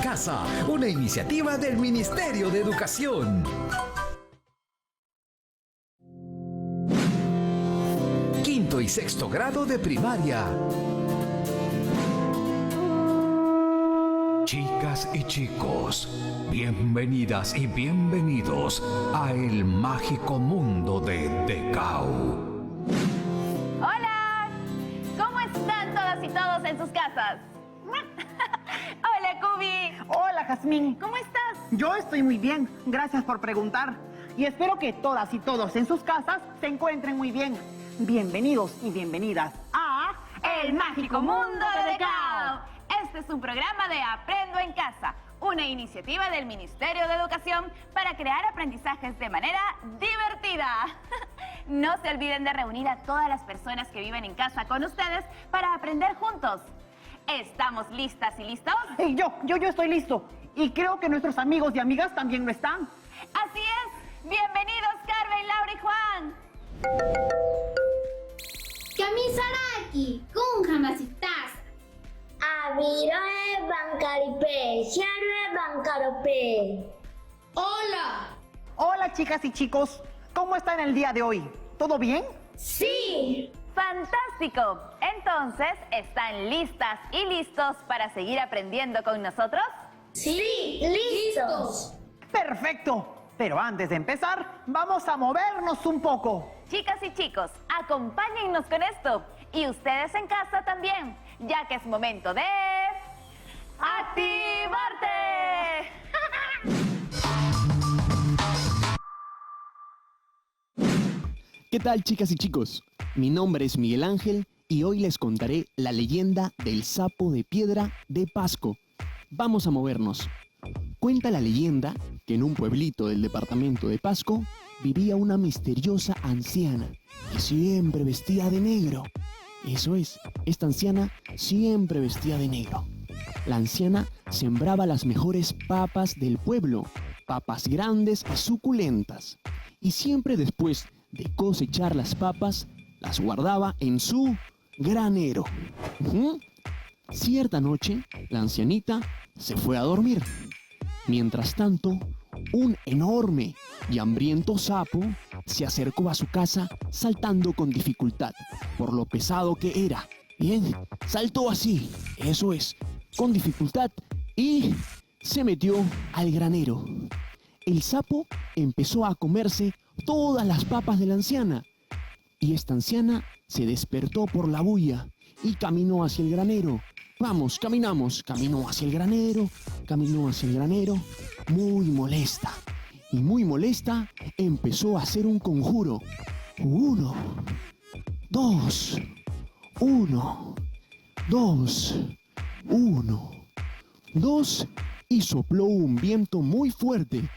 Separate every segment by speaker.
Speaker 1: Casa, una iniciativa del Ministerio de Educación. Quinto y sexto grado de primaria. Chicas y chicos, bienvenidas y bienvenidos a el mágico mundo de Decau.
Speaker 2: ¡Hola! ¿Cómo están todas y todos en sus casas? ¡Hola, Cubi!
Speaker 3: Hola, Jazmín.
Speaker 2: ¿Cómo estás?
Speaker 3: Yo estoy muy bien, gracias por preguntar. Y espero que todas y todos en sus casas se encuentren muy bien. Bienvenidos y bienvenidas a
Speaker 2: El Mágico Mundo de Decau. Este es un programa de Aprendo en Casa, una iniciativa del Ministerio de Educación para crear aprendizajes de manera divertida. No se olviden de reunir a todas las personas que viven en casa con ustedes para aprender juntos. ¿Estamos listas y listos?
Speaker 3: Yo estoy listo. Y creo que nuestros amigos y amigas también lo están.
Speaker 2: Así es. Bienvenidos, Carmen, Laura y Juan.
Speaker 4: Kamisaraki, kunhamasitas.
Speaker 5: Abiroe Bancaripe, Sherwe Bancarope.
Speaker 4: Hola.
Speaker 3: Hola, chicas y chicos. ¿Cómo están el día de hoy? ¿Todo bien?
Speaker 5: Sí.
Speaker 2: ¡Fantástico! Entonces, ¿están listas y listos para seguir aprendiendo con nosotros?
Speaker 5: Sí, listos.
Speaker 3: Perfecto. Pero antes de empezar, vamos a movernos un poco.
Speaker 2: Chicas y chicos, acompáñennos con esto. Y ustedes en casa también, ya que es momento de... ¡activarte!
Speaker 6: ¿Qué tal, chicas y chicos? Mi nombre es Miguel Ángel y hoy les contaré la leyenda del sapo de piedra de Pasco. Vamos a movernos. Cuenta la leyenda que en un pueblito del departamento de Pasco vivía una misteriosa anciana que siempre vestía de negro. Eso es, esta anciana siempre vestía de negro. La anciana sembraba las mejores papas del pueblo, papas grandes y suculentas. Y siempre después de cosechar las papas, las guardaba en su granero. Cierta noche, la ancianita se fue a dormir. Mientras tanto, un enorme y hambriento sapo se acercó a su casa saltando con dificultad, por lo pesado que era. Bien, saltó así, eso es, con dificultad, y se metió al granero. El sapo empezó a comerse todas las papas de la anciana, y esta anciana se despertó por la bulla y caminó hacia el granero. Vamos, caminamos, caminó hacia el granero, muy molesta. Y muy molesta empezó a hacer un conjuro. 1, 2, 1, 2, 1, 2, y sopló un viento muy fuerte.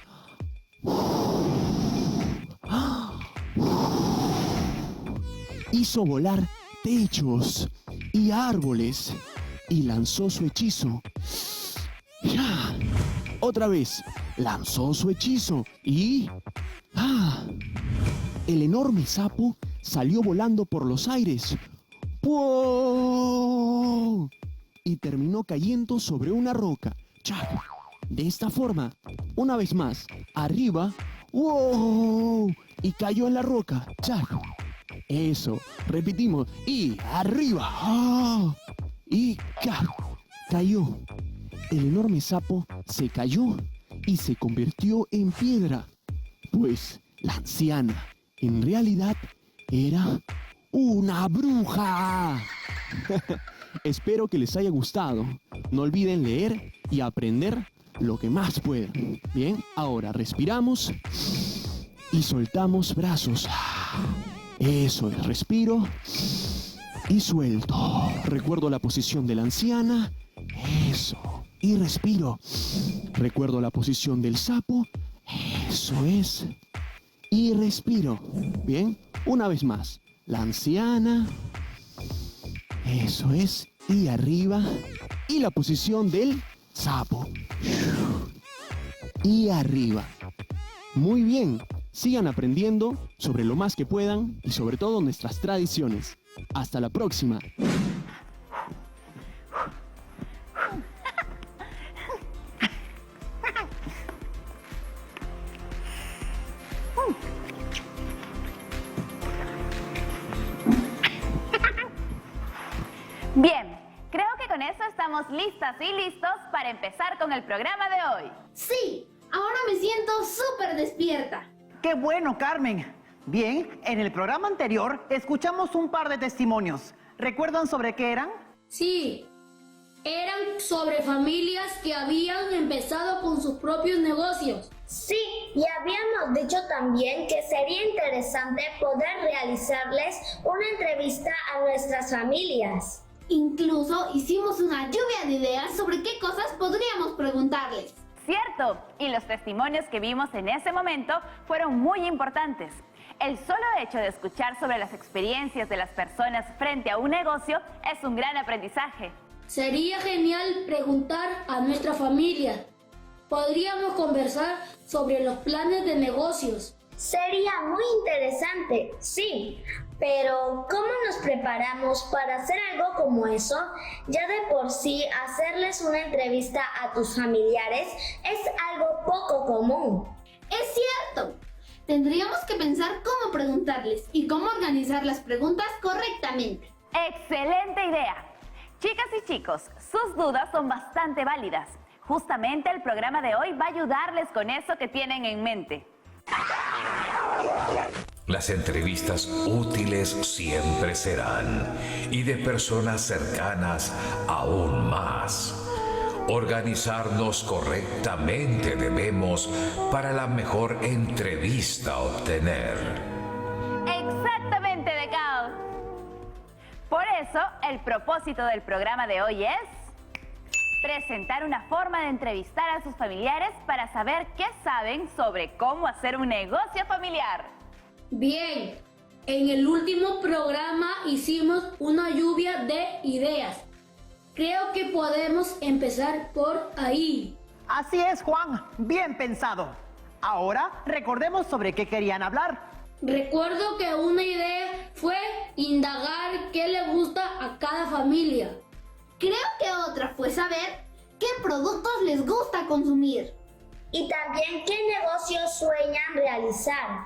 Speaker 6: Hizo volar techos y árboles y lanzó su hechizo. ¡Ya! Otra vez, lanzó su hechizo y... ¡ah! El enorme sapo salió volando por los aires. ¡Wow! Y terminó cayendo sobre una roca. ¡Chac! De esta forma, una vez más, arriba, ¡wow! Y cayó en la roca. ¡Chac! Eso, repetimos, y arriba, ¡ah! Y cayó. El enorme sapo se cayó y se convirtió en piedra, pues la anciana en realidad era una bruja. Espero que les haya gustado. No olviden leer y aprender lo que más puedan. Bien, ahora respiramos y soltamos brazos. Eso es, respiro y suelto. Recuerdo la posición de la anciana. Eso. Y respiro. Recuerdo la posición del sapo. Eso es. Y respiro. Bien, una vez más. La anciana. Eso es. Y arriba. Y la posición del sapo. Y arriba. Muy bien. Sigan aprendiendo sobre lo más que puedan y sobre todo nuestras tradiciones. Hasta la próxima.
Speaker 2: Bien, creo que con eso estamos listas y listos para empezar con el programa de hoy.
Speaker 4: Sí, ahora me siento súper despierta.
Speaker 3: ¡Qué bueno, Carmen! Bien, en el programa anterior escuchamos un par de testimonios. ¿Recuerdan sobre qué eran?
Speaker 7: Sí, eran sobre familias que habían empezado con sus propios negocios.
Speaker 5: Sí, y habíamos dicho también que sería interesante poder realizarles una entrevista a nuestras familias.
Speaker 4: Incluso hicimos una lluvia de ideas sobre qué cosas podríamos preguntarles.
Speaker 2: Cierto, y los testimonios que vimos en ese momento fueron muy importantes. El solo hecho de escuchar sobre las experiencias de las personas frente a un negocio es un gran aprendizaje.
Speaker 7: Sería genial preguntar a nuestra familia. Podríamos conversar sobre los planes de negocios.
Speaker 5: Sería muy interesante, sí, pero ¿cómo nos preparamos para hacer algo como eso? Ya de por sí hacerles una entrevista a tus familiares es algo poco común.
Speaker 4: Es cierto. Tendríamos que pensar cómo preguntarles y cómo organizar las preguntas correctamente.
Speaker 2: ¡Excelente idea! Chicas y chicos, sus dudas son bastante válidas. Justamente el programa de hoy va a ayudarles con eso que tienen en mente.
Speaker 8: Las entrevistas útiles siempre serán, y de personas cercanas aún más. Organizarnos correctamente debemos para la mejor entrevista obtener.
Speaker 2: Exactamente, Decao. Por eso, el propósito del programa de hoy es presentar una forma de entrevistar a sus familiares para saber qué saben sobre cómo hacer un negocio familiar.
Speaker 7: Bien, en el último programa hicimos una lluvia de ideas. Creo que podemos empezar por ahí.
Speaker 3: Así es, Juan. Bien pensado. Ahora recordemos sobre qué querían hablar.
Speaker 7: Recuerdo que una idea fue indagar qué le gusta a cada familia.
Speaker 4: Creo que otra fue saber qué productos les gusta consumir.
Speaker 5: Y también qué negocios sueñan realizar.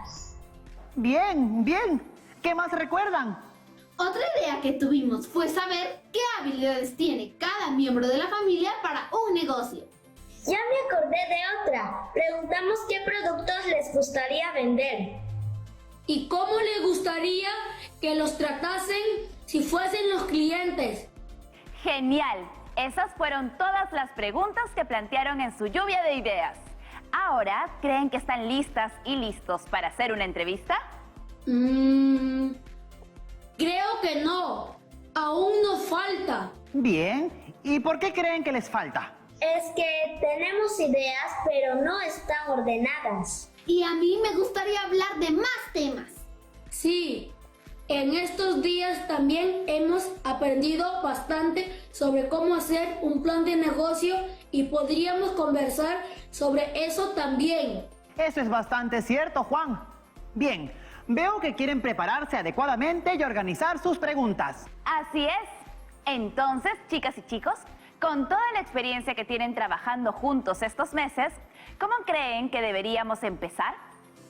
Speaker 3: Bien, bien. ¿Qué más recuerdan?
Speaker 4: Otra idea que tuvimos fue saber qué habilidades tiene cada miembro de la familia para un negocio.
Speaker 5: Ya me acordé de otra. Preguntamos qué productos les gustaría vender.
Speaker 7: ¿Y cómo les gustaría que los tratasen si fuesen los clientes?
Speaker 2: ¡Genial! Esas fueron todas las preguntas que plantearon en su lluvia de ideas. Ahora, ¿creen que están listas y listos para hacer una entrevista?
Speaker 7: Creo que no. Aún nos falta.
Speaker 3: Bien. ¿Y por qué creen que les falta?
Speaker 5: Es que tenemos ideas, pero no están ordenadas.
Speaker 4: Y a mí me gustaría hablar de más temas.
Speaker 7: Sí, en estos días también hemos aprendido bastante sobre cómo hacer un plan de negocio y podríamos conversar sobre eso también.
Speaker 3: Eso es bastante cierto, Juan. Bien, veo que quieren prepararse adecuadamente y organizar sus preguntas.
Speaker 2: Así es. Entonces, chicas y chicos, con toda la experiencia que tienen trabajando juntos estos meses, ¿cómo creen que deberíamos empezar?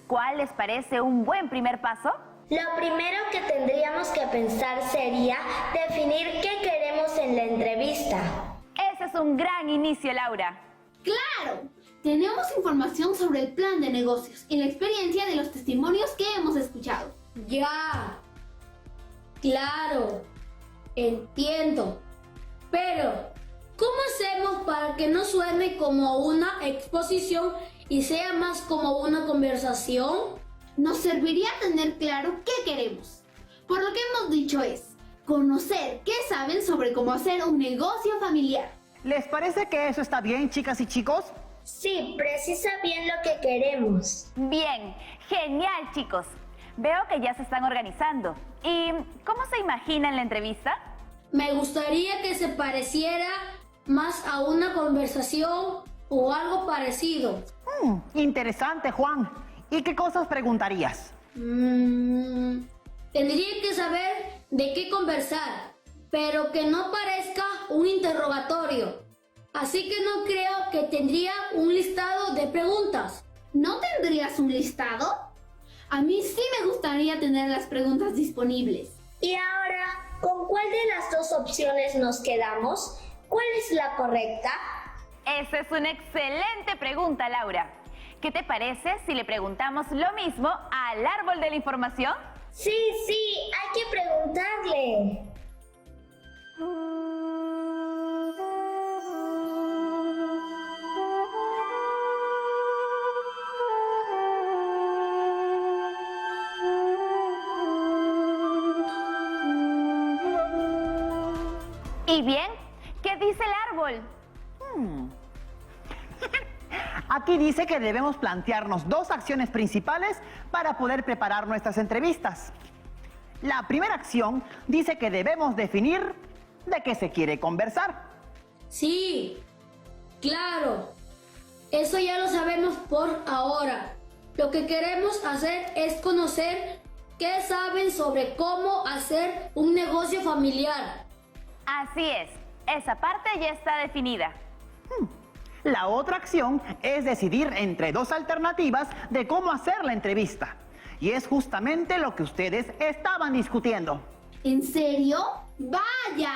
Speaker 2: ¿Cuál les parece un buen primer paso?
Speaker 5: Lo primero que tendríamos que pensar sería definir qué queremos en la entrevista.
Speaker 2: Ese es un gran inicio, Laura.
Speaker 4: ¡Claro! Tenemos información sobre el plan de negocios y la experiencia de los testimonios que hemos escuchado.
Speaker 7: Ya. Claro. Entiendo. Pero, ¿cómo hacemos para que no suene como una exposición y sea más como una conversación?
Speaker 4: Nos serviría tener claro qué queremos. Por lo que hemos dicho es conocer qué saben sobre cómo hacer un negocio familiar.
Speaker 3: ¿Les parece que eso está bien, chicas y chicos?
Speaker 5: Sí, precisa bien lo que queremos.
Speaker 2: Bien, genial, chicos. Veo que ya se están organizando. ¿Y cómo se imaginan la entrevista?
Speaker 7: Me gustaría que se pareciera más a una conversación o algo parecido.
Speaker 3: Interesante, Juan. ¿Y qué cosas preguntarías?
Speaker 7: Tendría que saber de qué conversar, pero que no parezca un interrogatorio. Así que no creo que tendría un listado de preguntas.
Speaker 4: ¿No tendrías un listado? A mí sí me gustaría tener las preguntas disponibles.
Speaker 5: Y ahora, ¿Con cuál de las dos opciones nos quedamos? ¿Cuál es la correcta?
Speaker 2: Esa es una excelente pregunta, Laura. ¿Qué te parece si le preguntamos lo mismo al árbol de la información?
Speaker 5: Sí, hay que preguntarle.
Speaker 2: ¿Y bien? ¿Qué dice el árbol?
Speaker 3: Aquí dice que debemos plantearnos dos acciones principales para poder preparar nuestras entrevistas. La primera acción dice que debemos definir de qué se quiere conversar.
Speaker 7: Sí, claro. Eso ya lo sabemos por ahora. Lo que queremos hacer es conocer qué saben sobre cómo hacer un negocio familiar.
Speaker 2: Así es, esa parte ya está definida.
Speaker 3: La otra acción es decidir entre dos alternativas de cómo hacer la entrevista. Y es justamente lo que ustedes estaban discutiendo.
Speaker 4: ¿En serio? ¡Vaya!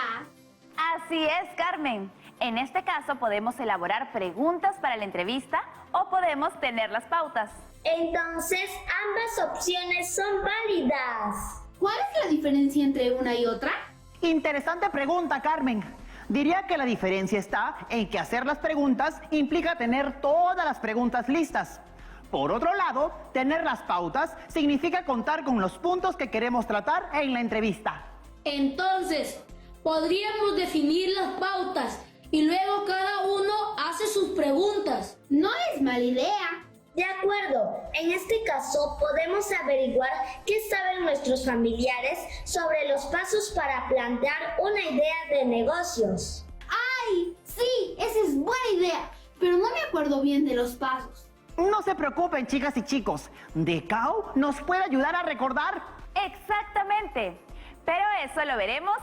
Speaker 2: Así es, Carmen. En este caso podemos elaborar preguntas para la entrevista o podemos tener las pautas.
Speaker 5: Entonces, ambas opciones son válidas.
Speaker 4: ¿Cuál es la diferencia entre una y otra?
Speaker 3: Interesante pregunta, Carmen. Diría que la diferencia está en que hacer las preguntas implica tener todas las preguntas listas. Por otro lado, tener las pautas significa contar con los puntos que queremos tratar en la entrevista.
Speaker 7: Entonces, podríamos definir las pautas y luego cada uno hace sus preguntas.
Speaker 4: No es mala idea.
Speaker 5: De acuerdo, en este caso podemos averiguar qué saben nuestros familiares sobre los pasos para plantear una idea de negocios.
Speaker 4: ¡Ay! Sí, esa es buena idea, pero no me acuerdo bien de los pasos.
Speaker 3: No se preocupen, chicas y chicos. Decao nos puede ayudar a recordar.
Speaker 2: Exactamente. Pero eso lo veremos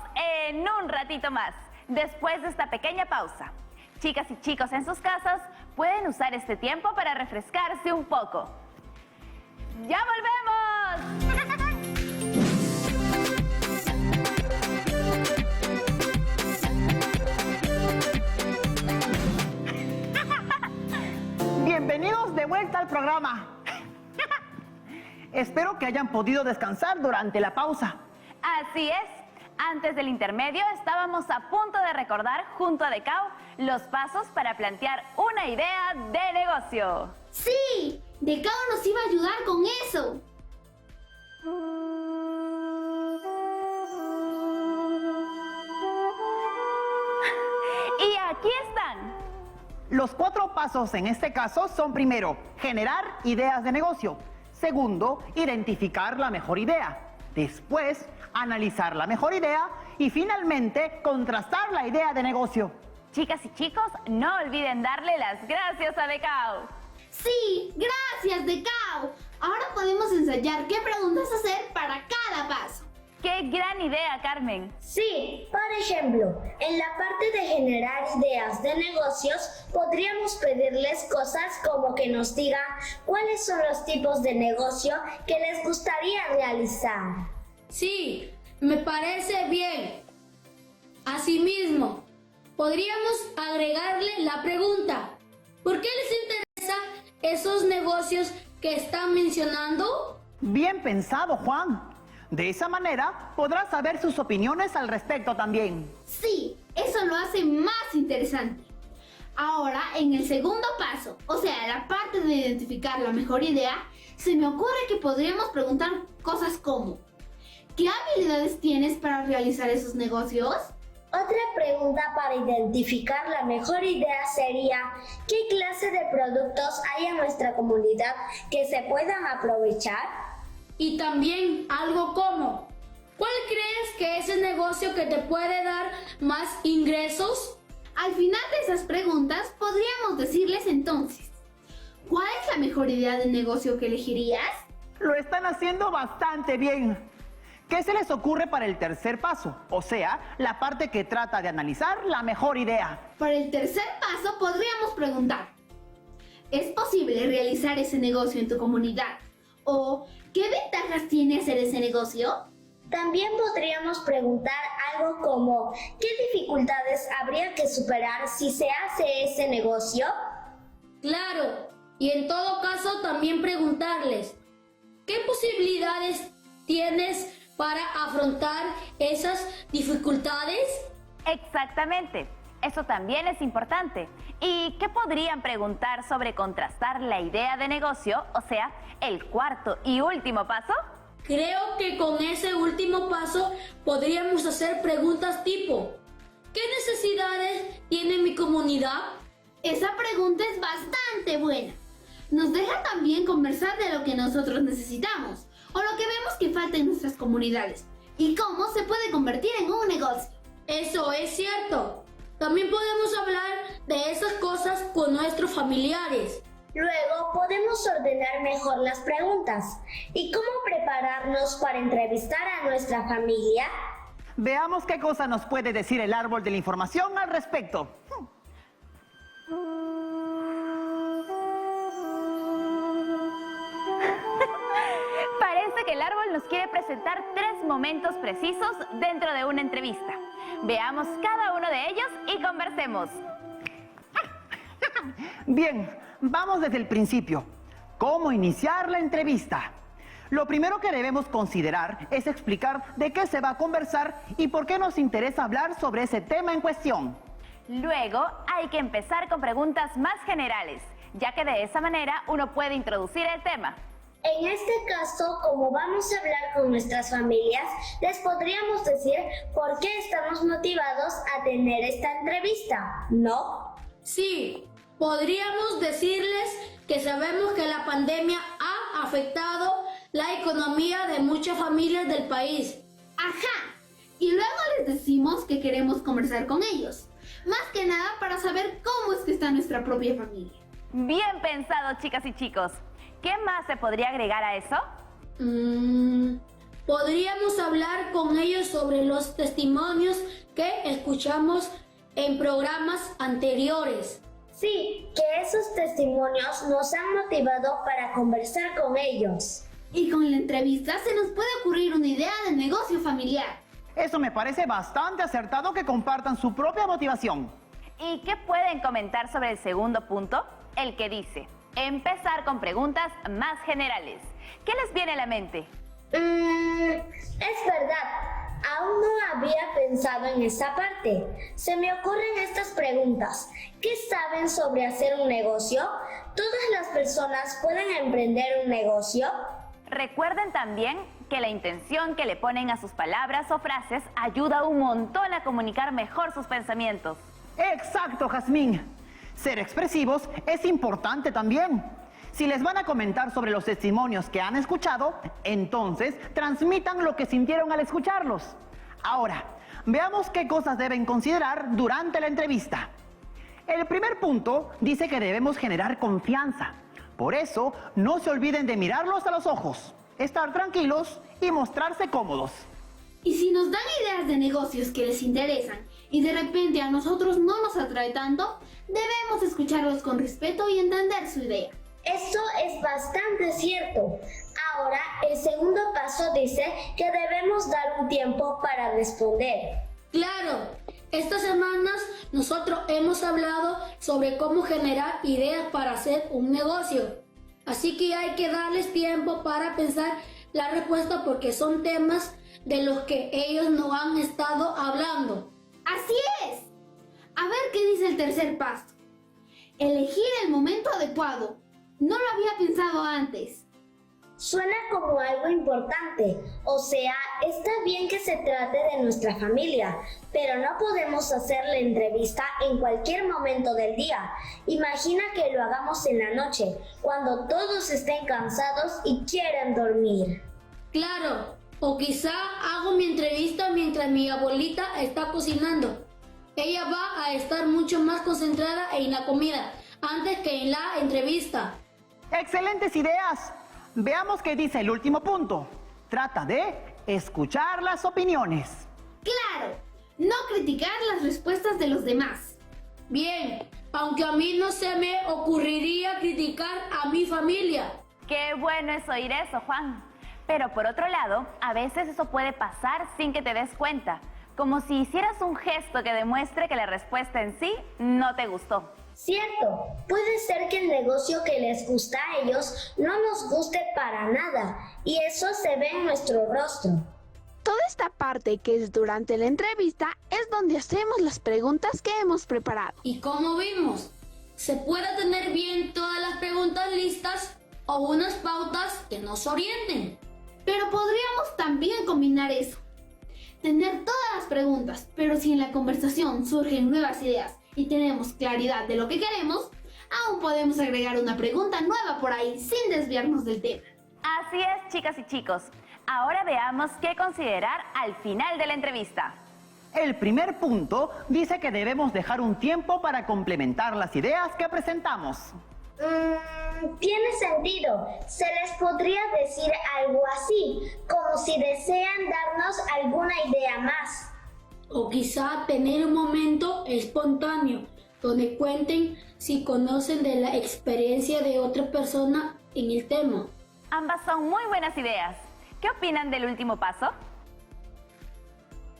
Speaker 2: en un ratito más, después de esta pequeña pausa. Chicas y chicos en sus casas pueden usar este tiempo para refrescarse un poco. ¡Ya volvemos!
Speaker 3: Bienvenidos de vuelta al programa. Espero que hayan podido descansar durante la pausa.
Speaker 2: Así es. Antes del intermedio estábamos a punto de recordar junto a Decao los pasos para plantear una idea de negocio.
Speaker 4: ¡Sí! Decao nos iba a ayudar con eso.
Speaker 2: Y aquí están.
Speaker 3: Los 4 pasos en este caso son: primero, generar ideas de negocio. Segundo, identificar la mejor idea. Después, analizar la mejor idea. Y finalmente, contrastar la idea de negocio.
Speaker 2: Chicas y chicos, no olviden darle las gracias a Decao.
Speaker 4: Sí, gracias, Decao. Ahora podemos ensayar qué preguntas hacer para cada paso.
Speaker 2: ¡Qué gran idea, Carmen!
Speaker 5: Sí, por ejemplo, en la parte de generar ideas de negocios, podríamos pedirles cosas como que nos digan cuáles son los tipos de negocio que les gustaría realizar.
Speaker 7: Sí, me parece bien. Asimismo, podríamos agregarle la pregunta: ¿por qué les interesa esos negocios que están mencionando?
Speaker 3: Bien pensado, Juan. De esa manera podrás saber sus opiniones al respecto también.
Speaker 4: Sí, eso lo hace más interesante. Ahora, en el segundo paso, o sea, la parte de identificar la mejor idea, se me ocurre que podríamos preguntar cosas como: ¿qué habilidades tienes para realizar esos negocios?
Speaker 5: Otra pregunta para identificar la mejor idea sería: ¿qué clase de productos hay en nuestra comunidad que se puedan aprovechar?
Speaker 7: Y también algo como: ¿cuál crees que es el negocio que te puede dar más ingresos?
Speaker 4: Al final de esas preguntas podríamos decirles entonces: ¿cuál es la mejor idea de negocio que elegirías?
Speaker 3: Lo están haciendo bastante bien. ¿Qué se les ocurre para el tercer paso? O sea, la parte que trata de analizar la mejor idea.
Speaker 4: Para el tercer paso podríamos preguntar: ¿es posible realizar ese negocio en tu comunidad? ¿O qué ventajas tiene hacer ese negocio?
Speaker 5: También podríamos preguntar algo como, ¿qué dificultades habría que superar si se hace ese negocio?
Speaker 7: Claro, y en todo caso también preguntarles, ¿qué posibilidades tienes para afrontar esas dificultades?
Speaker 2: Exactamente, eso también es importante. ¿Y qué podrían preguntar sobre contrastar la idea de negocio, o sea, el cuarto y último paso?
Speaker 7: Creo que con ese último paso podríamos hacer preguntas tipo, ¿qué necesidades tiene mi comunidad?
Speaker 4: Esa pregunta es bastante buena. Nos deja también conversar de lo que nosotros necesitamos o lo que vemos que falta en nuestras comunidades y cómo se puede convertir en un negocio.
Speaker 7: Eso es cierto. También podemos hablar de esas cosas con nuestros familiares.
Speaker 5: Luego podemos ordenar mejor las preguntas. ¿Y cómo prepararnos para entrevistar a nuestra familia?
Speaker 3: Veamos qué cosa nos puede decir el árbol de la información al respecto.
Speaker 2: Parece que el árbol nos quiere presentar 3 momentos precisos dentro de una entrevista. Veamos cada uno de ellos y conversemos.
Speaker 3: Bien, vamos desde el principio. ¿Cómo iniciar la entrevista? Lo primero que debemos considerar es explicar de qué se va a conversar y por qué nos interesa hablar sobre ese tema en cuestión.
Speaker 2: Luego hay que empezar con preguntas más generales, ya que de esa manera uno puede introducir el tema.
Speaker 5: En este caso, como vamos a hablar con nuestras familias, les podríamos decir por qué estamos motivados a tener esta entrevista, ¿no?
Speaker 7: Sí, podríamos decirles que sabemos que la pandemia ha afectado la economía de muchas familias del país.
Speaker 4: Ajá. Y luego les decimos que queremos conversar con ellos. Más que nada para saber cómo es que está nuestra propia familia.
Speaker 2: Bien pensado, chicas y chicos. ¿Qué más se podría agregar a eso?
Speaker 7: Podríamos hablar con ellos sobre los testimonios que escuchamos en programas anteriores.
Speaker 5: Sí, que esos testimonios nos han motivado para conversar con ellos.
Speaker 4: Y con la entrevista se nos puede ocurrir una idea de negocio familiar.
Speaker 3: Eso me parece bastante acertado que compartan su propia motivación.
Speaker 2: ¿Y qué pueden comentar sobre el segundo punto? El que dice, empezar con preguntas más generales. ¿Qué les viene a la mente?
Speaker 5: Es verdad, aún no había pensado en esa parte. Se me ocurren estas preguntas. ¿Qué saben sobre hacer un negocio? ¿Todas las personas pueden emprender un negocio?
Speaker 2: Recuerden también que la intención que le ponen a sus palabras o frases ayuda un montón a comunicar mejor sus pensamientos.
Speaker 3: Exacto, Jazmín. Ser expresivos es importante también. Si les van a comentar sobre los testimonios que han escuchado, entonces transmitan lo que sintieron al escucharlos. Ahora, veamos qué cosas deben considerar durante la entrevista. El primer punto dice que debemos generar confianza. Por eso, no se olviden de mirarlos a los ojos, estar tranquilos y mostrarse cómodos.
Speaker 4: Y si nos dan ideas de negocios que les interesan y de repente a nosotros no nos atrae tanto, debemos escucharlos con respeto y entender su idea.
Speaker 5: Eso es bastante cierto. Ahora, el segundo paso dice que debemos dar un tiempo para responder.
Speaker 7: Claro, estas semanas nosotros hemos hablado sobre cómo generar ideas para hacer un negocio. Así que hay que darles tiempo para pensar la respuesta porque son temas de los que ellos no han estado hablando.
Speaker 4: ¡Así es! A ver qué dice el tercer paso. Elegir el momento adecuado. No lo había pensado antes.
Speaker 5: Suena como algo importante, o sea, está bien que se trate de nuestra familia, pero no podemos hacer la entrevista en cualquier momento del día. Imagina que lo hagamos en la noche, cuando todos estén cansados y quieran dormir.
Speaker 7: Claro, o quizá hago mi entrevista mientras mi abuelita está cocinando. Ella va a estar mucho más concentrada en la comida antes que en la entrevista.
Speaker 3: ¡Excelentes ideas! Veamos qué dice el último punto. Trata de escuchar las opiniones.
Speaker 4: ¡Claro! No criticar las respuestas de los demás.
Speaker 7: Bien, aunque a mí no se me ocurriría criticar a mi familia.
Speaker 2: Qué bueno es oír eso, Juan. Pero por otro lado, a veces eso puede pasar sin que te des cuenta, como si hicieras un gesto que demuestre que la respuesta en sí no te gustó.
Speaker 5: Cierto, puede ser que el negocio que les gusta a ellos no nos guste para nada, y eso se ve en nuestro rostro.
Speaker 9: Toda esta parte que es durante la entrevista es donde hacemos las preguntas que hemos preparado.
Speaker 7: Y como vimos, se puede tener bien todas las preguntas listas o unas pautas que nos orienten.
Speaker 4: Pero podríamos también combinar eso. Tener todas las preguntas, pero si en la conversación surgen nuevas ideas y tenemos claridad de lo que queremos, aún podemos agregar una pregunta nueva por ahí sin desviarnos del tema.
Speaker 2: Así es, chicas y chicos. Ahora veamos qué considerar al final de la entrevista.
Speaker 3: El primer punto dice que debemos dejar un tiempo para complementar las ideas que presentamos.
Speaker 5: Tiene sentido. Se les podría decir algo así, como si desean darnos alguna idea más.
Speaker 7: O quizá tener un momento espontáneo donde cuenten si conocen de la experiencia de otra persona en el tema.
Speaker 2: Ambas son muy buenas ideas. ¿Qué opinan del último paso?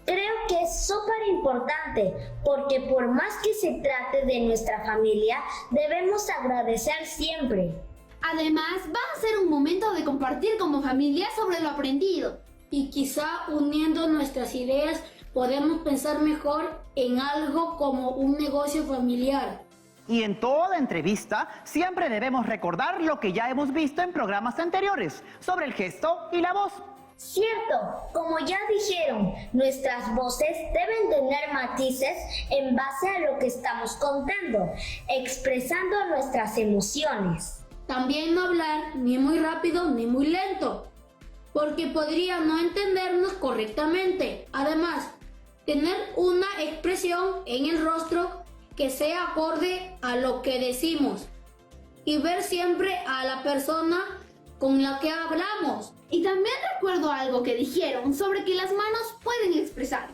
Speaker 5: Creo que es súper importante, porque por más que se trate de nuestra familia, debemos agradecer siempre.
Speaker 4: Además, va a ser un momento de compartir como familia sobre lo aprendido.
Speaker 7: Y quizá uniendo nuestras ideas podemos pensar mejor en algo como un negocio familiar.
Speaker 3: Y en toda entrevista siempre debemos recordar lo que ya hemos visto en programas anteriores sobre el gesto y la voz.
Speaker 5: Cierto, como ya dijeron, nuestras voces deben tener matices en base a lo que estamos contando, expresando nuestras emociones.
Speaker 7: También no hablar ni muy rápido ni muy lento, porque podría no entendernos correctamente. Además, tener una expresión en el rostro que sea acorde a lo que decimos y ver siempre a la persona con la que hablamos.
Speaker 4: Y también recuerdo algo que dijeron sobre que las manos pueden expresar,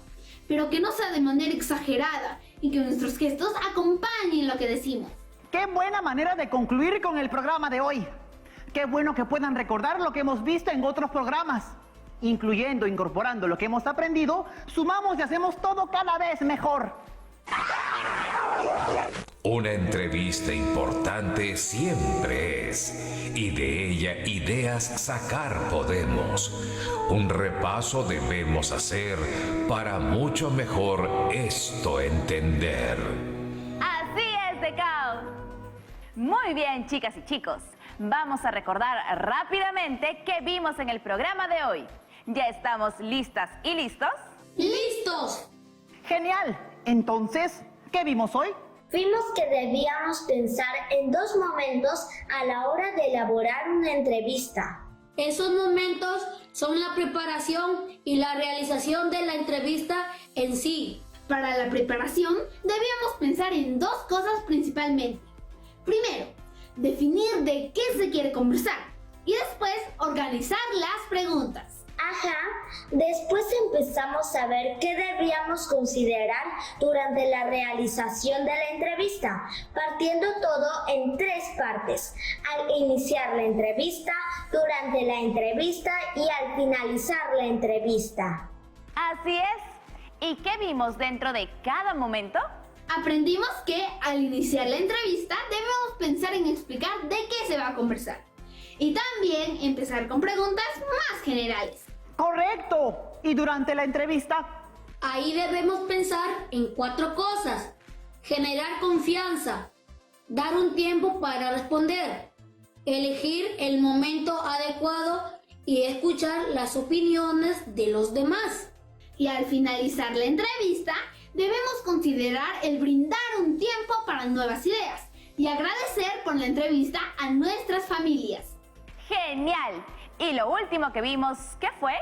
Speaker 4: pero que no sea de manera exagerada y que nuestros gestos acompañen lo que decimos.
Speaker 3: ¡Qué buena manera de concluir con el programa de hoy! ¡Qué bueno que puedan recordar lo que hemos visto en otros programas! Incorporando lo que hemos aprendido, sumamos y hacemos todo cada vez mejor.
Speaker 8: Una entrevista importante siempre es, y de ella ideas sacar podemos. Un repaso debemos hacer para mucho mejor esto entender.
Speaker 2: Así es, Decao. Muy bien, chicas y chicos. Vamos a recordar rápidamente qué vimos en el programa de hoy. ¿Ya estamos listas y listos?
Speaker 7: ¡Listos!
Speaker 3: ¡Genial! Entonces, ¿qué vimos hoy?
Speaker 5: Vimos que debíamos pensar en 2 momentos a la hora de elaborar una entrevista.
Speaker 7: Esos momentos son la preparación y la realización de la entrevista en sí.
Speaker 4: Para la preparación, debíamos pensar en 2 cosas principalmente. Primero, definir de qué se quiere conversar y después organizar las preguntas.
Speaker 5: Ajá, después empezamos a ver qué debíamos considerar durante la realización de la entrevista, partiendo todo en 3 partes: al iniciar la entrevista, durante la entrevista y al finalizar la entrevista.
Speaker 2: Así es. ¿Y qué vimos dentro de cada momento?
Speaker 4: Aprendimos que al iniciar la entrevista debemos pensar en explicar de qué se va a conversar y también empezar con preguntas más generales.
Speaker 3: ¡Correcto! ¿Y durante la entrevista?
Speaker 7: Ahí debemos pensar en 4 cosas: generar confianza, dar un tiempo para responder, elegir el momento adecuado y escuchar las opiniones de los demás.
Speaker 4: Y al finalizar la entrevista, debemos considerar el brindar un tiempo para nuevas ideas y agradecer por la entrevista a nuestras familias.
Speaker 2: ¡Genial! Y lo último que vimos, ¿qué fue?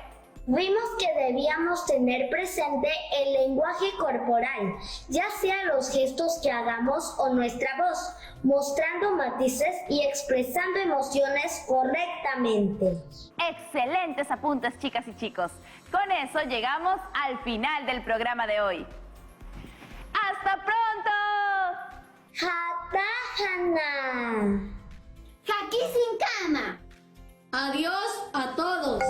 Speaker 5: Vimos que debíamos tener presente el lenguaje corporal, ya sea los gestos que hagamos o nuestra voz, mostrando matices y expresando emociones correctamente.
Speaker 2: Excelentes apuntes, chicas y chicos. Con eso llegamos al final del programa de hoy. ¡Hasta pronto!
Speaker 5: ¡Hatahana!
Speaker 4: ¡Aquí sin cama!
Speaker 7: Adiós a todos.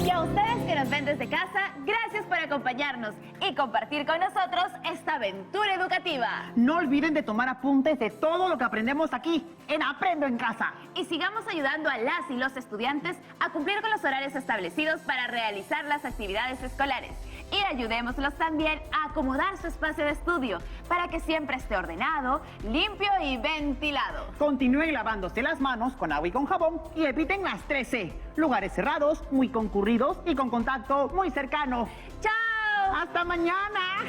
Speaker 2: Y a ustedes que nos ven desde casa, gracias por acompañarnos y compartir con nosotros esta aventura educativa.
Speaker 3: No olviden de tomar apuntes de todo lo que aprendemos aquí en Aprendo en Casa.
Speaker 2: Y sigamos ayudando a las y los estudiantes a cumplir con los horarios establecidos para realizar las actividades escolares. Y ayudémoslos también a acomodar su espacio de estudio para que siempre esté ordenado, limpio y ventilado.
Speaker 3: Continúen lavándose las manos con agua y con jabón y eviten las 3C. Lugares cerrados, muy concurridos y con contacto muy cercano.
Speaker 2: ¡Chao!
Speaker 3: ¡Hasta mañana!